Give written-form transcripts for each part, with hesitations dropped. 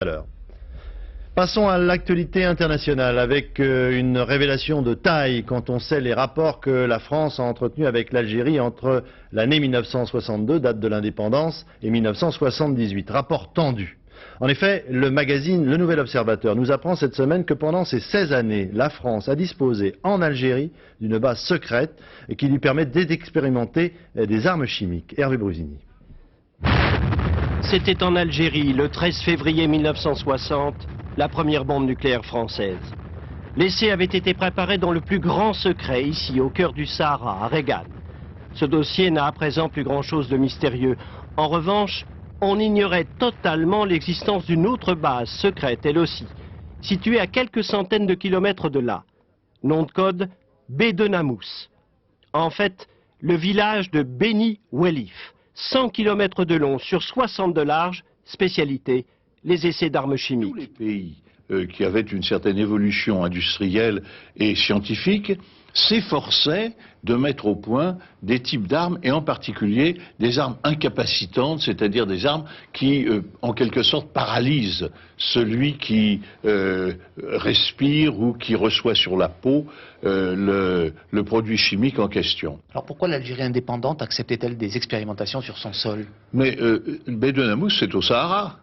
l'heure. Passons à l'actualité internationale avec une révélation de taille quand on sait les rapports que la France a entretenus avec l'Algérie entre l'année 1962, date de l'indépendance, et 1978. Rapport tendu. En effet, le magazine Le Nouvel Observateur nous apprend cette semaine que pendant ces 16 années, la France a disposé en Algérie d'une base secrète qui lui permet d'expérimenter des armes chimiques. Hervé Brusini. C'était en Algérie, le 13 février 1960, la première bombe nucléaire française. L'essai avait été préparé dans le plus grand secret, ici, au cœur du Sahara, à Reggane. Ce dossier n'a à présent plus grand-chose de mystérieux. En revanche, on ignorait totalement l'existence d'une autre base secrète, elle aussi, située à quelques centaines de kilomètres de là. Nom de code, Bédenamous. En fait, le village de Beni Welif. 100 km de long sur 60 de large, spécialité, les essais d'armes chimiques. Tous les pays qui avaient une certaine évolution industrielle et scientifique s'efforçaient de mettre au point des types d'armes, et en particulier des armes incapacitantes, c'est-à-dire des armes qui, en quelque sorte, paralysent celui qui respire ou qui reçoit sur la peau le produit chimique en question. Alors pourquoi l'Algérie indépendante acceptait-elle des expérimentations sur son sol? Mais Bédenamous, c'est au Sahara.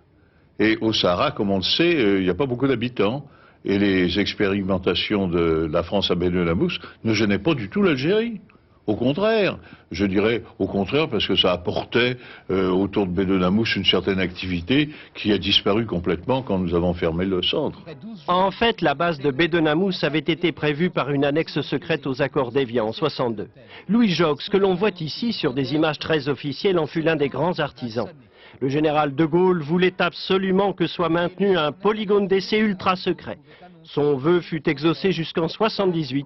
Et au Sahara, comme on le sait, il n'y a pas beaucoup d'habitants. Et les expérimentations de la France à Bédenamous ne gênaient pas du tout l'Algérie. Au contraire, je dirais au contraire parce que ça apportait autour de Bédenamous une certaine activité qui a disparu complètement quand nous avons fermé le centre. En fait, la base de Bédenamous avait été prévue par une annexe secrète aux accords d'Évian en 62. Louis Jox, que l'on voit ici sur des images très officielles, en fut l'un des grands artisans. Le général de Gaulle voulait absolument que soit maintenu un polygone d'essai ultra secret. Son vœu fut exaucé jusqu'en 78,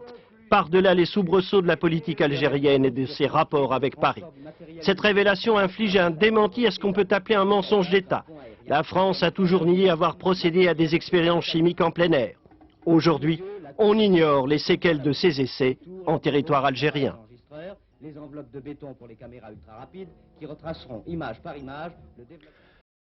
par-delà les soubresauts de la politique algérienne et de ses rapports avec Paris. Cette révélation inflige un démenti à ce qu'on peut appeler un mensonge d'État. La France a toujours nié avoir procédé à des expériences chimiques en plein air. Aujourd'hui, on ignore les séquelles de ces essais en territoire algérien. Les enveloppes de béton pour les caméras ultra rapides qui retraceront image par image le développement.